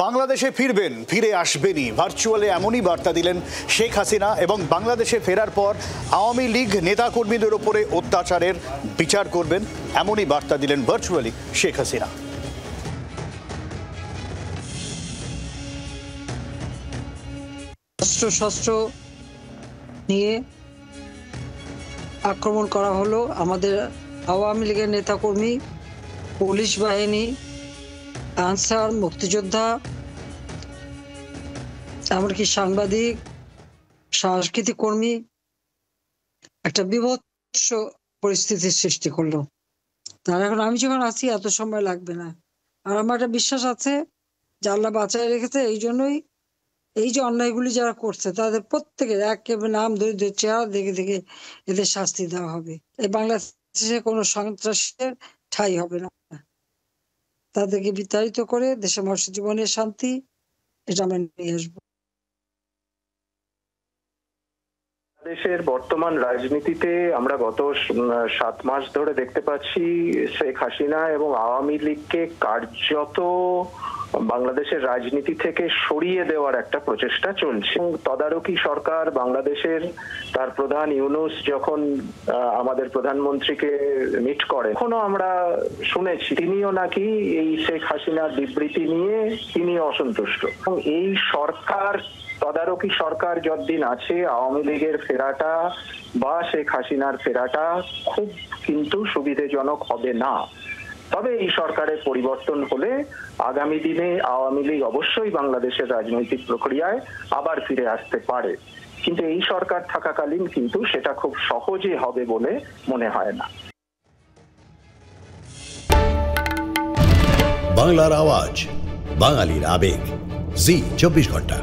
বাংলাদেশে ফিরবেন, ফিরে আসবেনই, ভার্চুয়ালে এমনই বার্তা দিলেন শেখ হাসিনা এবং বাংলাদেশে ফেরার পর আওয়ামী লীগ নেতাকর্মীদের ওপরে অত্যাচারের বিচার করবেন, এমনই বার্তা দিলেন ভার্চুয়ালি শেখ হাসিনা। শস্ত্র নিয়ে আক্রমণ করা হলো আমাদের আওয়ামী লীগের নেতাকর্মী, পুলিশ বাহিনী, আনসার, মুক্তিযোদ্ধা, এমনকি সাংবাদিক, সাংস্কৃতিক কর্মী। একটা বিভৎস পরিস্থিতির সৃষ্টি করলো। তার এখন আমি যখন আছি এত সময় লাগবে না। আর আমার একটা বিশ্বাস আছে যে আল্লাহ বাঁচায় রেখেছে। এই জন্যই এই যে অন্যায়গুলি যারা করছে তাদের প্রত্যেকের একেবারে নাম ধরে ধরে চেহারা দেখে দেখে এদের শাস্তি দেওয়া হবে। এই বাংলাদেশে কোনো সন্ত্রাসের ঠাঁই হবে না। তাদেরকে বিতাড়িত করে দেশের মানুষের জীবনের শান্তি এটা আমরা নিয়ে আসবো। দেশের বর্তমান রাজনীতিতে আমরা গত 7 মাস ধরে দেখতে পাচ্ছি শেখ হাসিনা এবং আওয়ামী লীগকে কার্যত বাংলাদেশের রাজনীতি থেকে সরিয়ে দেওয়ার একটা প্রচেষ্টা চলছে। তদারকি সরকার বাংলাদেশের তার প্রধান ইউনূস যখন আমাদের প্রধানমন্ত্রীকে মিট করে, এখনো আমরা শুনেছি তিনিও নাকি এই শেখ হাসিনার বিবৃতি নিয়ে তিনি অসন্তুষ্ট। এবং এই সরকার, তদারকি সরকার যতদিন আছে, আওয়ামী লীগের ফেরাটা বা শেখ হাসিনার ফেরাটা খুব কিন্তু সুবিধাজনক হবে না। তবে এই সরকারের পরিবর্তন হলে আগামী দিনে আওয়ামী লীগ অবশ্যই বাংলাদেশের রাজনৈতিক প্রক্রিয়ায় আবার ফিরে আসতে পারে, কিন্তু এই সরকার থাকাকালীন কিন্তু সেটা খুব সহজে হবে বলে মনে হয় না। বাংলার আওয়াজ, বাঙালির আবেগ, জি 24 ঘন্টা।